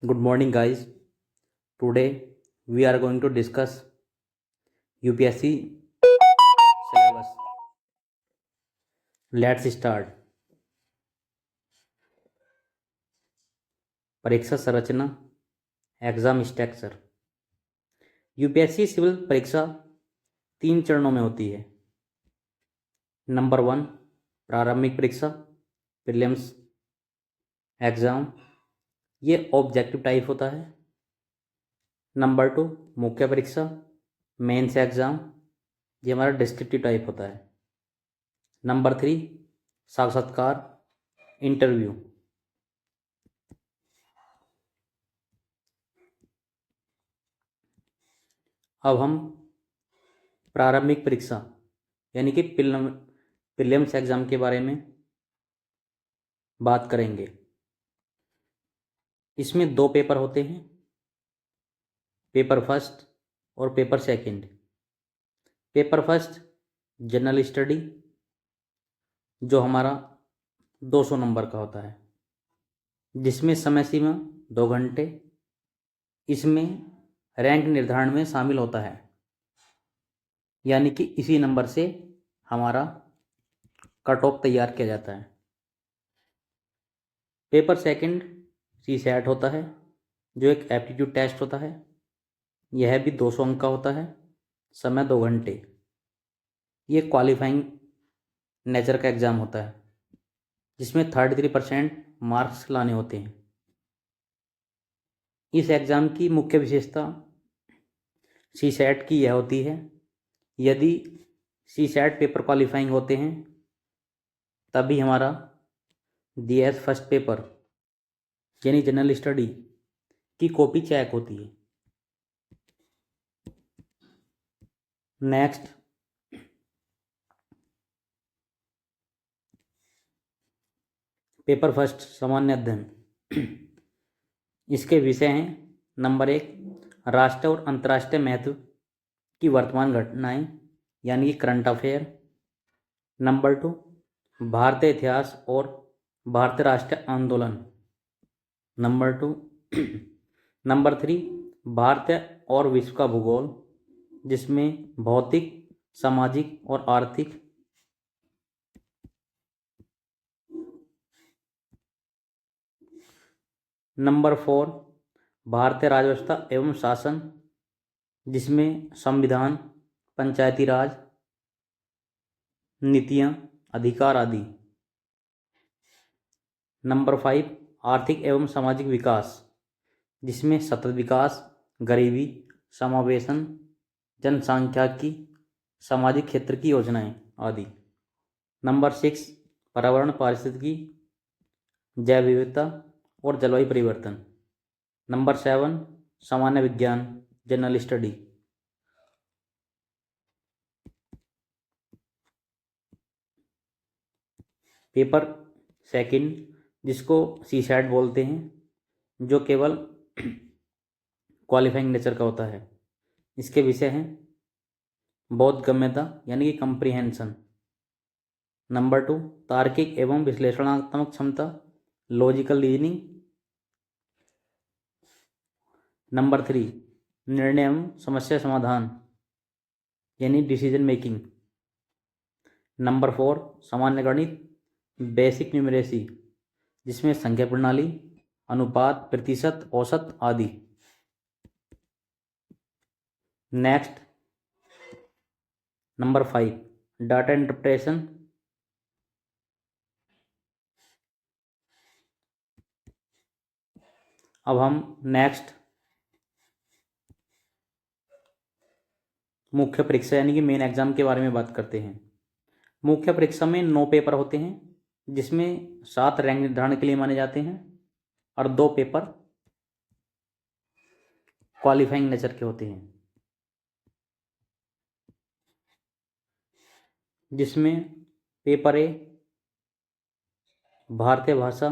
Good morning, guys. Today we are going to discuss UPSC syllabus. Let's start. परीक्षा संरचना, exam structure. UPSC civil परीक्षा 3 चरणों में होती है। नंबर 1 प्रारंभिक परीक्षा, प्रीलिम्स एग्जाम, ये ऑब्जेक्टिव टाइप होता है। नंबर 2 मुख्य परीक्षा, मेंस एग्जाम, ये हमारा डिस्क्रिप्टिव टाइप होता है। नंबर 3 साक्षात्कार, इंटरव्यू। अब हम प्रारंभिक परीक्षा यानी कि प्रीलिम्स एग्जाम के बारे में बात करेंगे। इसमें 2 पेपर होते हैं, पेपर फर्स्ट और paper second. Paper first general study, जो हमारा 200 नंबर का होता है, जिसमें समय सीमा 2 घंटे। इसमें रैंक निर्धारण में शामिल होता है, यानी कि इसी नंबर से हमारा कट ऑफ तैयार किया जाता है। पेपर सेकंड सीसैट होता है, जो एक एप्टीट्यूड टेस्ट होता है। यह भी 200 अंक का होता है, समय 2 घंटे। ये क्वालिफाइंग नेचर का एग्ज़ाम होता है, जिसमें 33% मार्क्स लाने होते हैं। इस एग्ज़ाम की मुख्य विशेषता सीसैट की यह होती है, यदि सीसैट पेपर क्वालिफाइंग होते हैं तभी हमारा डीएस फर्स्ट पेपर यानी जनरल स्टडी की कॉपी चेक होती है। नेक्स्ट पेपर फर्स्ट सामान्य अध्ययन। इसके विषय हैं नंबर 1 राष्ट्रीय और अंतर्राष्ट्रीय महत्व की वर्तमान घटनाएं यानी कि करंट अफेयर। नंबर 2 भारतीय इतिहास और भारतीय राष्ट्रीय आंदोलन। नंबर 2 नंबर 3 भारतीय और विश्व का भूगोल, जिसमें भौतिक, सामाजिक और आर्थिक। नंबर 4 भारतीय राजव्यवस्था एवं शासन, जिसमें संविधान, पंचायती राज, नीतियां, अधिकार आदि। नंबर 5 आर्थिक एवं सामाजिक विकास, जिसमें सतत विकास, गरीबी, समावेशन, जनसांख्यिकी, सामाजिक क्षेत्र की योजनाएं आदि। नंबर 6 पर्यावरण, पारिस्थितिकी, जैव विविधता और जलवायु परिवर्तन। नंबर 7 सामान्य विज्ञान, जनरल स्टडी। पेपर सेकंड, जिसको सीसैट बोलते हैं, जो केवल क्वालिफाइंग नेचर का होता है। इसके विषय हैं बोधगम्यता यानी कि कंप्रीहेंशन। नंबर 2 तार्किक एवं विश्लेषणात्मक क्षमता, लॉजिकल रीजनिंग। नंबर 3 निर्णय एवं समस्या समाधान यानी डिसीजन मेकिंग। नंबर 4 सामान्य गणित, बेसिक न्यूमरेसी, जिसमें संख्या प्रणाली, अनुपात, प्रतिशत, औसत आदि। Next number 5 data interpretation. अब हम नेक्स्ट मुख्य परीक्षा यानी कि मेन एग्जाम के बारे में बात करते हैं। मुख्य परीक्षा में 9 पेपर होते हैं, जिसमें 7 रैंक निर्धारण के लिए माने जाते हैं और 2 पेपर क्वालिफाइंग नेचर के होते हैं, जिसमें पेपर ए भारतीय भाषा,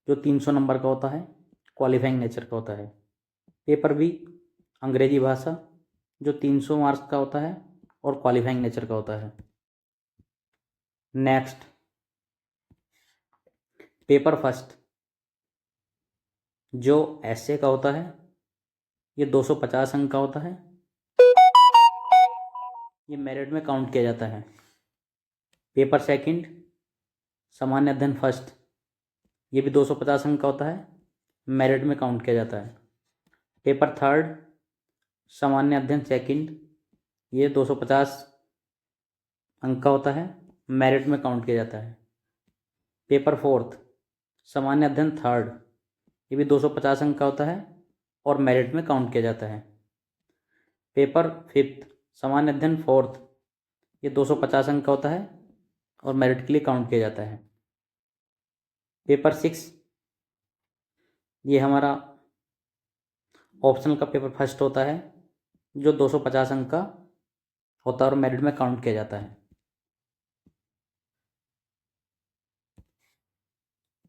जो 300 नंबर का होता है, क्वालिफाइंग नेचर का होता है। पेपर बी अंग्रेजी भाषा, जो 300 मार्क्स का होता है और क्वालिफाइंग नेचर का होता है। नेक्स्ट पेपर फर्स्ट जो ऐसे का होता है ये 250 अंक का होता है, ये मेरिट में काउंट किया जाता है। पेपर सेकंड सामान्य अध्ययन फर्स्ट, ये भी 250 अंक का होता है, मेरिट में काउंट किया जाता है। पेपर थर्ड सामान्य अध्ययन सेकंड, ये 250 अंक का होता है, मेरिट में काउंट किया जाता है। पेपर फोर्थ सामान्य अध्ययन थर्ड, ये भी 250 अंक का होता है और मेरिट में काउंट किया जाता है। पेपर फिफ्थ सामान्य अध्ययन फोर्थ, ये 250 अंक का होता है और मेरिट के लिए काउंट किया जाता है। पेपर सिक्स ये हमारा ऑप्शनल का पेपर फर्स्ट होता है, जो 250 अंक का होता है और मेरिट में काउंट किया जाता है।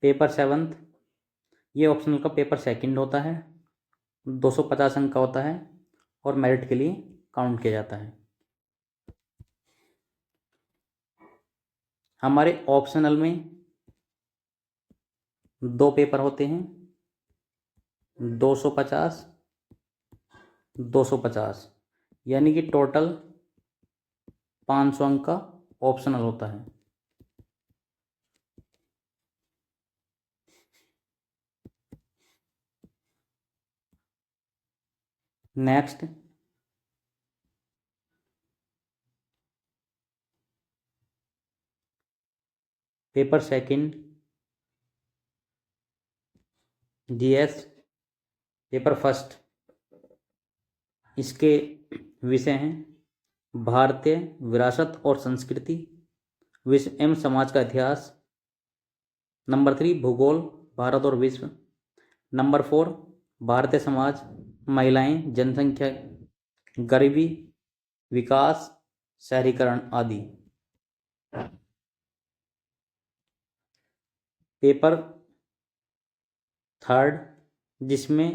पेपर सेवन्थ ये ऑप्शनल का पेपर सेकंड होता है, 250 अंक का होता है और मेरिट के लिए काउंट किया जाता है। हमारे ऑप्शनल में 2 पेपर होते हैं, 250 250, यानी कि टोटल 500 अंक का ऑप्शनल होता है। Next paper second GS, paper first इसके विषय हैं भारतीय विरासत और संस्कृति, विश्व एवं समाज का इतिहास। नंबर 3 भूगोल भारत और विश्व। नंबर 4 भारतीय समाज, महिलाएं, जनसंख्या, गरीबी, विकास, शहरीकरण आदि। पेपर थर्ड जिसमें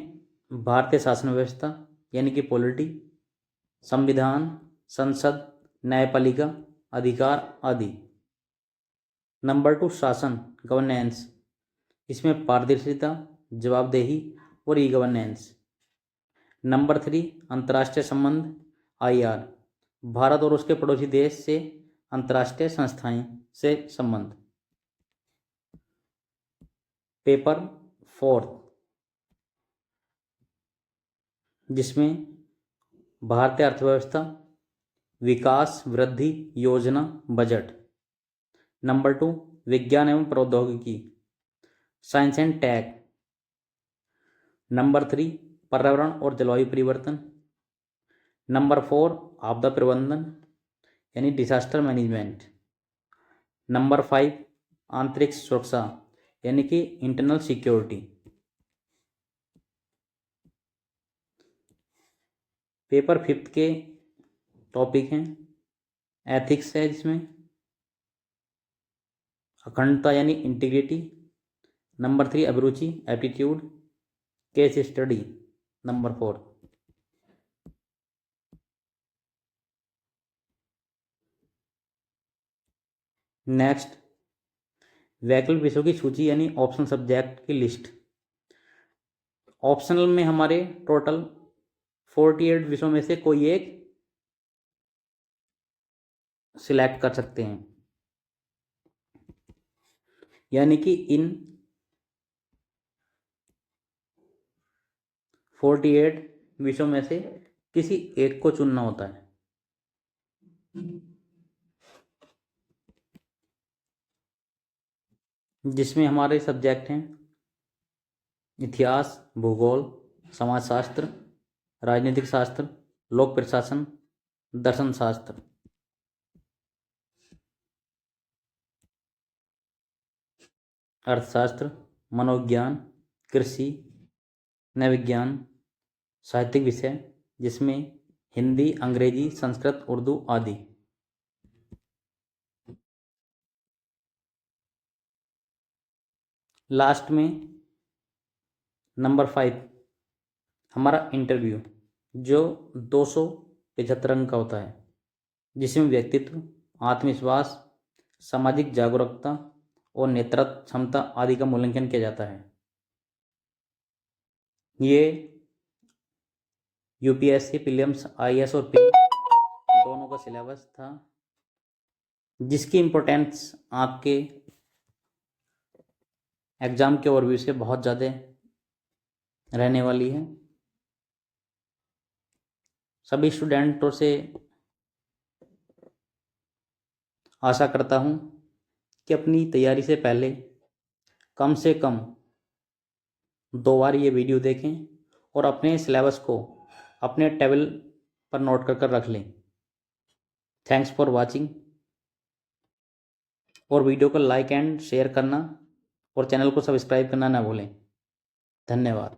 भारतीय शासन व्यवस्था यानी कि पॉलिटी, संविधान, संसद, न्यायपालिका, अधिकार आदि। नंबर 2 शासन गवर्नेंस, इसमें पारदर्शिता, जवाबदेही और ई गवर्नेंस। नंबर 3 अंतर्राष्ट्रीय संबंध आईआर, भारत और उसके पड़ोसी देश से अंतर्राष्ट्रीय संस्थाएं से संबंध। पेपर फोर्थ जिसमें भारतीय अर्थव्यवस्था, विकास वृद्धि योजना, बजट। नंबर 2 विज्ञान एवं प्रौद्योगिकी, साइंस एंड टेक। नंबर 3 पर्यावरण और जलवायु परिवर्तन। नंबर 4 आपदा प्रबंधन यानी डिजास्टर मैनेजमेंट। नंबर 5 आंतरिक सुरक्षा यानी कि इंटरनल सिक्योरिटी। पेपर फिफ्थ के टॉपिक हैं एथिक्स है, जिसमें अखंडता यानी इंटीग्रिटी। नंबर 3 अभिरुचि aptitude, case study. Number 4 next वैकल्पिक विषयों की सूची यानी ऑप्शनल सब्जेक्ट की लिस्ट। ऑप्शनल में हमारे टोटल 48 विषयों में से कोई एक सिलेक्ट कर सकते हैं, यानी कि इन 48 विषयों में से किसी एक को चुनना होता है। जिसमें हमारे सब्जेक्ट हैं इतिहास, भूगोल, समाजशास्त्र, राजनीतिक शास्त्र, लोक प्रशासन, दर्शन शास्त्र। अर्थशास्त्र, मनोविज्ञान, कृषि, नय विज्ञान, साहित्यिक विषय जिसमें हिंदी, अंग्रेजी, संस्कृत, उर्दू आदि। लास्ट में नंबर 5 हमारा इंटरव्यू, जो 275 अंक का होता है, जिसमें व्यक्तित्व, आत्मविश्वास, सामाजिक जागरूकता और नेतृत्व क्षमता आदि का मूल्यांकन किया जाता है। ये यूपीएससी प्रीलिम्स आईएएस और पी दोनों का सिलेबस था, जिसकी इम्पोर्टेंस आपके एग्ज़ाम के ओवरव्यू से बहुत ज़्यादा रहने वाली है। सभी स्टूडेंटों से आशा करता हूँ कि अपनी तैयारी से पहले कम से कम 2 बार ये वीडियो देखें और अपने सिलेबस को अपने टेबल पर नोट कर रख लें। थैंक्स फॉर वाचिंग, और वीडियो को लाइक एंड शेयर करना और चैनल को सब्सक्राइब करना ना भूलें। धन्यवाद।